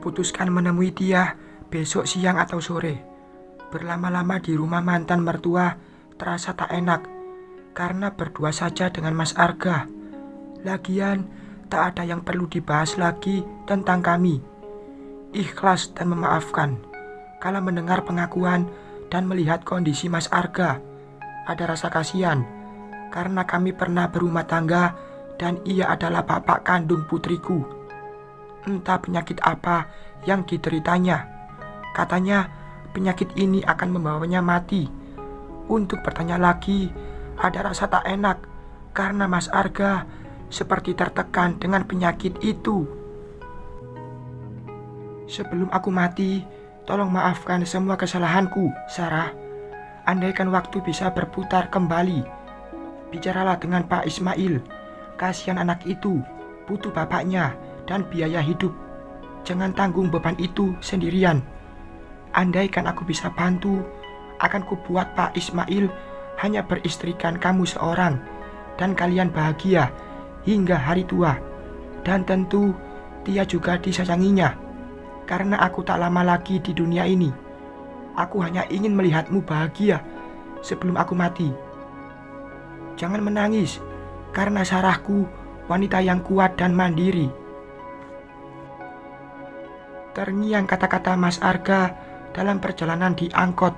putuskan menemui dia besok siang atau sore. Berlama-lama di rumah mantan mertua terasa tak enak karena berdua saja dengan Mas Arga. Lagian tak ada yang perlu dibahas lagi tentang kami. Ikhlas dan memaafkan. Kala mendengar pengakuan dan melihat kondisi Mas Arga, ada rasa kasihan karena kami pernah berumah tangga dan ia adalah bapak kandung putriku. Entah penyakit apa yang dideritanya. Katanya penyakit ini akan membawanya mati. Untuk bertanya lagi, ada rasa tak enak karena Mas Arga seperti tertekan dengan penyakit itu. Sebelum aku mati, tolong maafkan semua kesalahanku, Sarah. Andaikan waktu bisa berputar kembali, bicaralah dengan Pak Ismail. Kasihan anak itu, butuh bapaknya dan biaya hidup. Jangan tanggung beban itu sendirian. Andaikan aku bisa bantu, akan kubuat Pak Ismail hanya beristrikan kamu seorang dan kalian bahagia hingga hari tua. Dan tentu dia juga disayanginya, karena aku tak lama lagi di dunia ini. Aku hanya ingin melihatmu bahagia sebelum aku mati. Jangan menangis, karena Sarahku wanita yang kuat dan mandiri. Terngiang kata-kata Mas Arga dalam perjalanan di angkot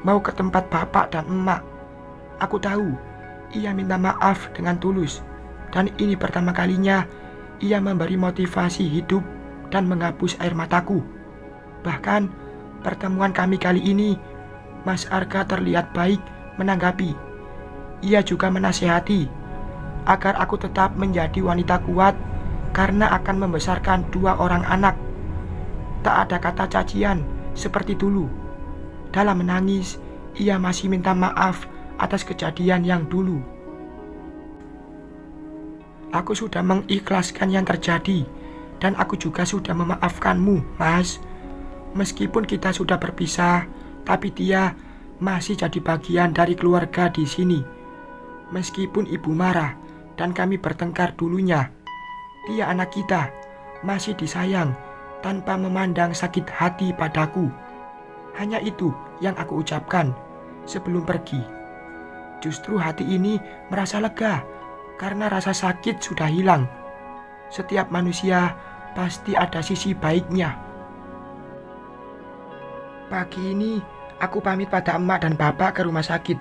mau ke tempat bapak dan emak. Aku tahu ia minta maaf dengan tulus, dan ini pertama kalinya ia memberi motivasi hidup dan menghapus air mataku. Bahkan pertemuan kami kali ini, Mas Arga terlihat baik menanggapi. Ia juga menasihati agar aku tetap menjadi wanita kuat karena akan membesarkan 2 orang anak. Tak ada kata cacian seperti dulu. Dalam menangis, ia masih minta maaf atas kejadian yang dulu. Aku sudah mengikhlaskan yang terjadi, dan aku juga sudah memaafkanmu, Mas. Meskipun kita sudah berpisah, tapi dia masih jadi bagian dari keluarga di sini. Meskipun ibu marah dan kami bertengkar dulunya, dia anak kita, masih disayang tanpa memandang sakit hati padaku. Hanya itu yang aku ucapkan sebelum pergi. Justru hati ini merasa lega karena rasa sakit sudah hilang. Setiap manusia pasti ada sisi baiknya. Pagi ini aku pamit pada emak dan bapak ke rumah sakit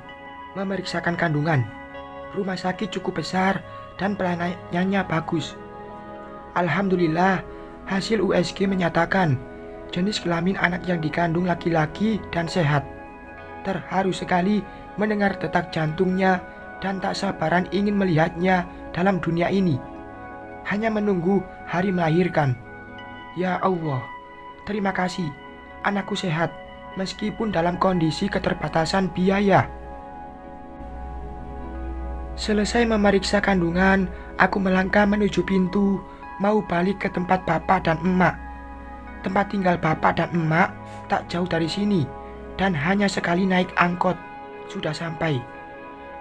memeriksakan kandungan. Rumah sakit cukup besar dan pelayanannya bagus. Alhamdulillah, hasil USG menyatakan jenis kelamin anak yang dikandung laki-laki dan sehat. Terharu sekali mendengar detak jantungnya dan tak sabaran ingin melihatnya dalam dunia ini. Hanya menunggu hari melahirkan. Ya Allah, terima kasih, anakku sehat meskipun dalam kondisi keterbatasan biaya. Selesai memeriksa kandungan, aku melangkah menuju pintu, mau balik ke tempat bapak dan emak. Tempat tinggal bapak dan emak tak jauh dari sini, dan hanya sekali naik angkot sudah sampai.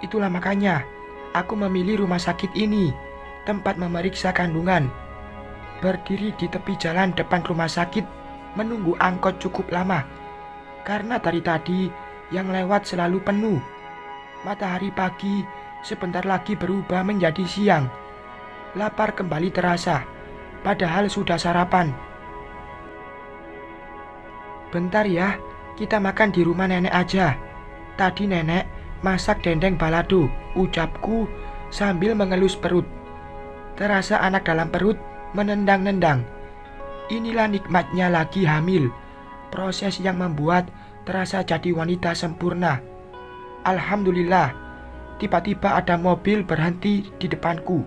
Itulah makanya aku memilih rumah sakit ini, tempat memeriksa kandungan. Berdiri di tepi jalan depan rumah sakit, menunggu angkot cukup lama, karena dari tadi yang lewat selalu penuh. Matahari pagi sebentar lagi berubah menjadi siang. Lapar kembali terasa, padahal sudah sarapan. Bentar ya, kita makan di rumah nenek aja. Tadi nenek masak dendeng balado, ucapku sambil mengelus perut. Terasa anak dalam perut menendang-nendang. Inilah nikmatnya lagi hamil, proses yang membuat terasa jadi wanita sempurna. Alhamdulillah, tiba-tiba ada mobil berhenti di depanku.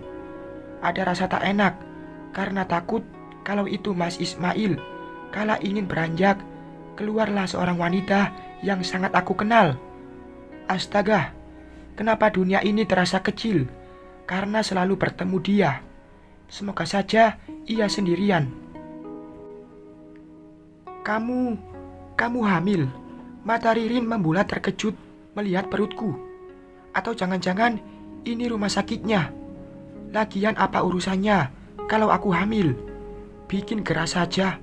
Ada rasa tak enak, karena takut kalau itu Mas Ismail. Kala ingin beranjak, keluarlah seorang wanita yang sangat aku kenal. Astaga, kenapa dunia ini terasa kecil? Karena selalu bertemu dia. Semoga saja ia sendirian. Kamu hamil? Mata Ririn membulat terkejut melihat perutku. Atau jangan-jangan ini rumah sakitnya? Lagian apa urusannya kalau aku hamil? Bikin gerah saja.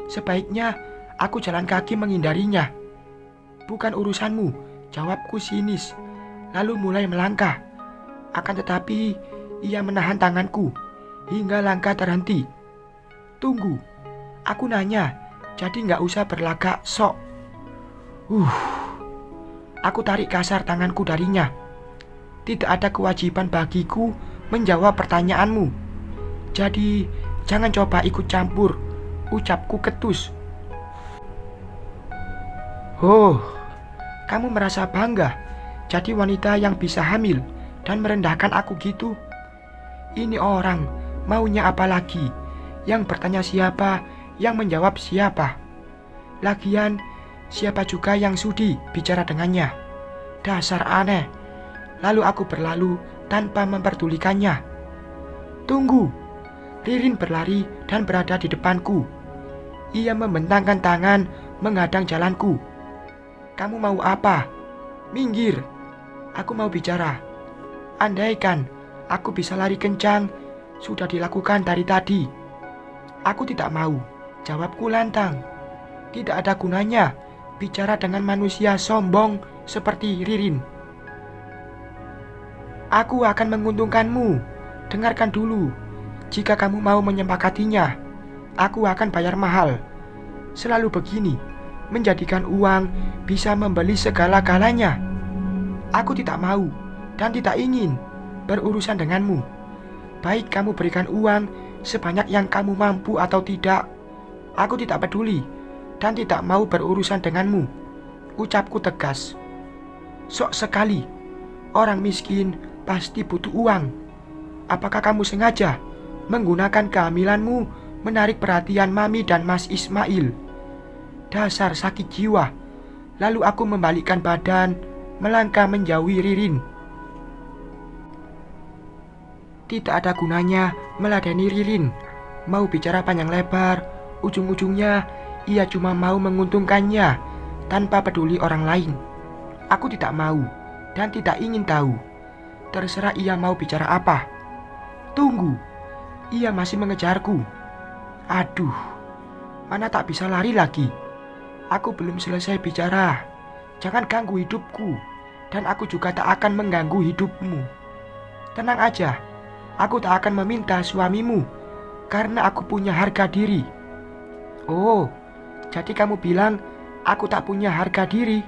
Sebaiknya aku jalan kaki menghindarinya. Bukan urusanmu, jawabku sinis, lalu mulai melangkah. Akan tetapi ia menahan tanganku hingga langkah terhenti. Tunggu, aku nanya, jadi nggak usah berlagak sok. Aku tarik kasar tanganku darinya. Tidak ada kewajiban bagiku menjawab pertanyaanmu. Jadi jangan coba ikut campur, ucapku ketus. Oh, kamu merasa bangga jadi wanita yang bisa hamil dan merendahkan aku gitu? Ini orang maunya apa lagi? Yang bertanya siapa, yang menjawab siapa? Lagian siapa juga yang sudi bicara dengannya? Dasar aneh. Lalu aku berlalu tanpa memperdulikannya. Tunggu. Ririn berlari dan berada di depanku. Ia membentangkan tangan menghadang jalanku. Kamu mau apa? Minggir. Aku mau bicara. Andaikan aku bisa lari kencang, sudah dilakukan dari tadi. Aku tidak mau. Jawabku lantang. Tidak ada gunanya bicara dengan manusia sombong seperti Ririn. Aku akan menguntungkanmu. Dengarkan dulu. Jika kamu mau menyepakatinya, aku akan bayar mahal. Selalu begini, menjadikan uang bisa membeli segala-galanya. Aku tidak mau dan tidak ingin berurusan denganmu. Baik kamu berikan uang sebanyak yang kamu mampu atau tidak, aku tidak peduli dan tidak mau berurusan denganmu. Ucapku tegas. Sok sekali, orang miskin pasti butuh uang. Apakah kamu sengaja menggunakan kehamilanmu menarik perhatian Mami dan Mas Ismail? Dasar sakit jiwa. Lalu aku membalikkan badan, melangkah menjauhi Ririn. Tidak ada gunanya meladeni Ririn. Mau bicara panjang lebar, ujung-ujungnya ia cuma mau menguntungkannya tanpa peduli orang lain. Aku tidak mau dan tidak ingin tahu. Terserah ia mau bicara apa. Tunggu, ia masih mengejarku. Aduh, mana tak bisa lari lagi. Aku belum selesai bicara. Jangan ganggu hidupku, dan aku juga tak akan mengganggu hidupmu. Tenang aja, aku tak akan meminta suamimu, karena aku punya harga diri. Oh, jadi kamu bilang aku tak punya harga diri?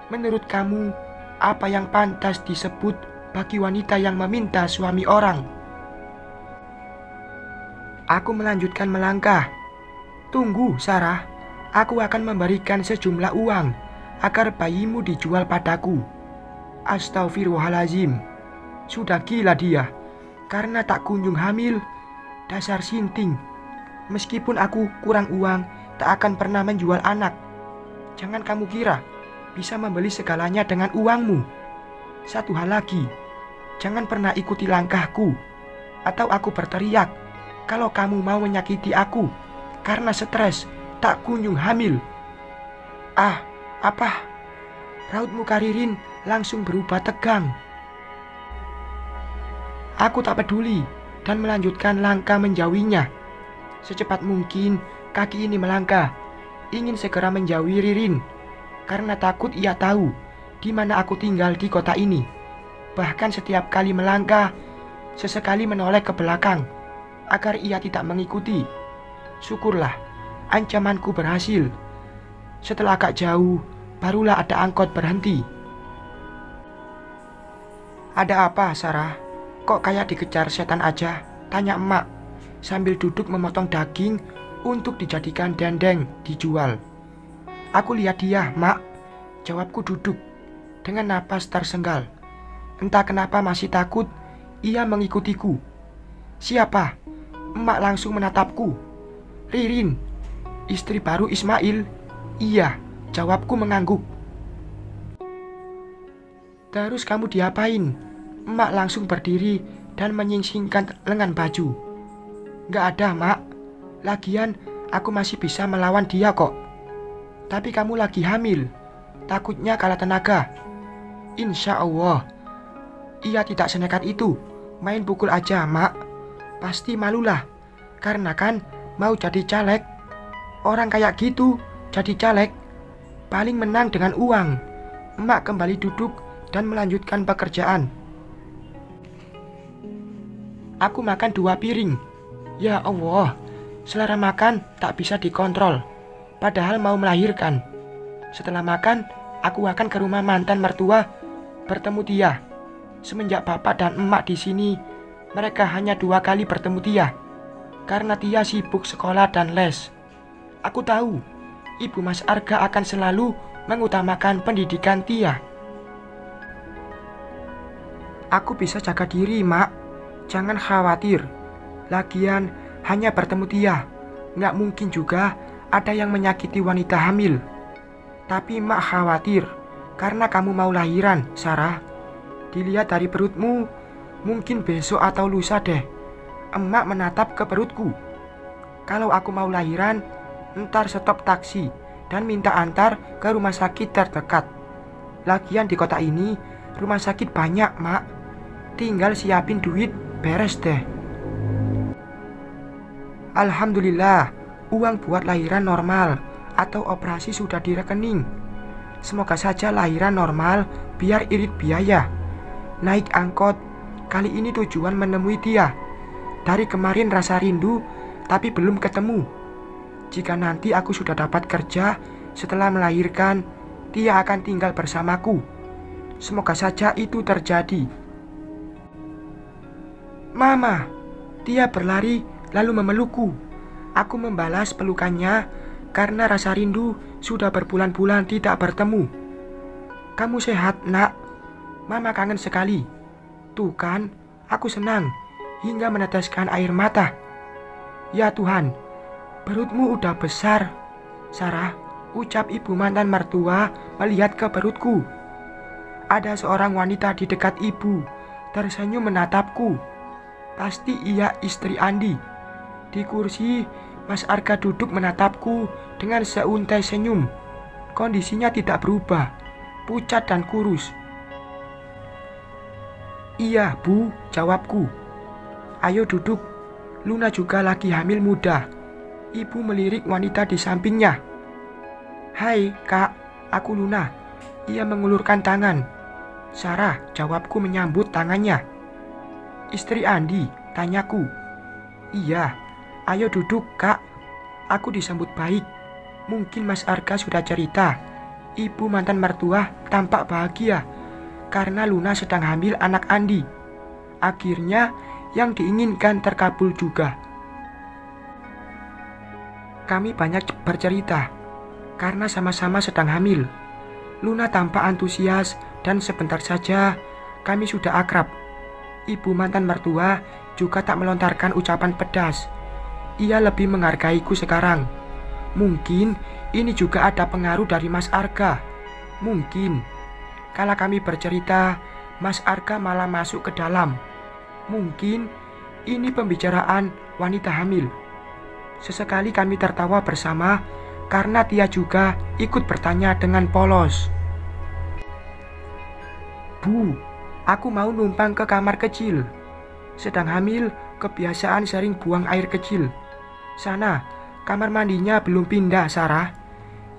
Menurut kamu, apa yang pantas disebut bagi wanita yang meminta suami orang? Aku melanjutkan melangkah. Tunggu, Sarah. Aku akan memberikan sejumlah uang agar bayimu dijual padaku. Astagfirullahalazim. Sudah gila dia. Karena tak kunjung hamil. Dasar sinting. Meskipun aku kurang uang, tak akan pernah menjual anak. Jangan kamu kira bisa membeli segalanya dengan uangmu. Satu hal lagi, jangan pernah ikuti langkahku, atau aku berteriak kalau kamu mau menyakiti aku karena stres tak kunjung hamil. Ah, apa? Raut muka Ririn langsung berubah tegang. Aku tak peduli dan melanjutkan langkah menjauhinya. Secepat mungkin kaki ini melangkah, ingin segera menjauhi Ririn, karena takut ia tahu di mana aku tinggal di kota ini. Bahkan setiap kali melangkah, sesekali menoleh ke belakang agar ia tidak mengikuti. Syukurlah, ancamanku berhasil. Setelah agak jauh, barulah ada angkot berhenti. Ada apa, Sarah? Kok kayak dikejar setan aja? Tanya emak, sambil duduk memotong daging untuk dijadikan dendeng dijual. Aku lihat dia, Mak. Jawabku duduk dengan napas tersenggal. Entah kenapa masih takut, ia mengikutiku. Siapa? Emak langsung menatapku. Ririn, istri baru Ismail. Iya, jawabku mengangguk. Terus kamu diapain? Emak langsung berdiri dan menyingsingkan lengan baju. Gak ada, Mak. Lagian aku masih bisa melawan dia kok. Tapi kamu lagi hamil. Takutnya kalah tenaga. Insya Allah ia tidak senekat itu. Main pukul aja, Mak. Pasti malulah, karena kan mau jadi caleg. Orang kayak gitu jadi caleg paling menang dengan uang. Emak kembali duduk dan melanjutkan pekerjaan. Aku makan 2 piring. Ya Allah, selera makan tak bisa dikontrol. Padahal mau melahirkan. Setelah makan, aku akan ke rumah mantan mertua bertemu Tia. Semenjak bapak dan emak di sini, mereka hanya 2 kali bertemu Tia. Karena Tia sibuk sekolah dan les. Aku tahu, Ibu Mas Arga akan selalu mengutamakan pendidikan Tia. Aku bisa jaga diri, Mak. Jangan khawatir. Lagian, hanya bertemu Tia. Nggak mungkin juga ada yang menyakiti wanita hamil. Tapi Mak khawatir, karena kamu mau lahiran, Sarah. Dilihat dari perutmu, mungkin besok atau lusa deh. Emak menatap ke perutku. Kalau aku mau lahiran, ntar stop taksi dan minta antar ke rumah sakit terdekat. Lagian di kota ini, rumah sakit banyak, Mak. Tinggal siapin duit, beres deh. Alhamdulillah, uang buat lahiran normal atau operasi sudah di rekening. Semoga saja lahiran normal biar irit biaya. Naik angkot, kali ini tujuan menemui Tia. Dari kemarin rasa rindu, tapi belum ketemu. Jika nanti aku sudah dapat kerja setelah melahirkan, Tia akan tinggal bersamaku. Semoga saja itu terjadi. Mama, Tia berlari lalu memelukku. Aku membalas pelukannya karena rasa rindu sudah berbulan-bulan tidak bertemu. Kamu sehat, Nak? Mama kangen sekali. Tuh kan, aku senang hingga meneteskan air mata. Ya Tuhan, perutmu udah besar, Sarah, ucap ibu mantan mertua melihat ke perutku. Ada seorang wanita di dekat ibu, tersenyum menatapku. Pasti ia istri Andi. Di kursi, Mas Arga duduk menatapku dengan seuntai senyum. Kondisinya tidak berubah, pucat dan kurus. Iya, Bu, jawabku. Ayo duduk, Luna juga lagi hamil muda. Ibu melirik wanita di sampingnya. Hai, Kak, aku Luna. Ia mengulurkan tangan. Sarah, jawabku menyambut tangannya. Istri Andi, tanyaku. Iya, ayo duduk, Kak. Aku disambut baik. Mungkin Mas Arga sudah cerita. Ibu mantan mertua tampak bahagia karena Luna sedang hamil anak Andi. Akhirnya yang diinginkan terkabul juga. Kami banyak bercerita karena sama-sama sedang hamil. Luna tampak antusias dan sebentar saja kami sudah akrab. Ibu mantan mertua juga tak melontarkan ucapan pedas. Ia lebih menghargaiku sekarang. Mungkin ini juga ada pengaruh dari Mas Arga. Mungkin kala kami bercerita, Mas Arga malah masuk ke dalam. Mungkin ini pembicaraan wanita hamil. Sesekali kami tertawa bersama karena Tia juga ikut bertanya dengan polos. Bu, aku mau numpang ke kamar kecil. Sedang hamil, kebiasaan sering buang air kecil. Sana, kamar mandinya belum pindah, Sarah.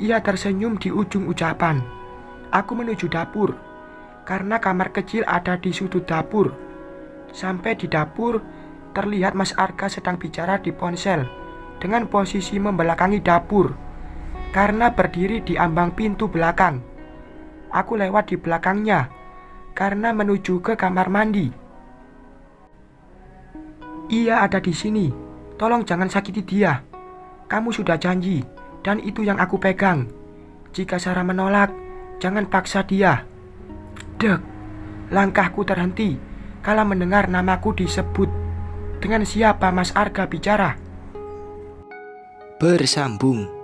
Ia tersenyum di ujung ucapan. Aku menuju dapur, karena kamar kecil ada di sudut dapur. Sampai di dapur, terlihat Mas Arga sedang bicara di ponsel dengan posisi membelakangi dapur karena berdiri di ambang pintu belakang. Aku lewat di belakangnya karena menuju ke kamar mandi. Ia ada di sini. Tolong jangan sakiti dia. Kamu sudah janji dan itu yang aku pegang. Jika Sarah menolak, jangan paksa dia. Dek, langkahku terhenti kala mendengar namaku disebut. Dengan siapa Mas Arga bicara? Bersambung.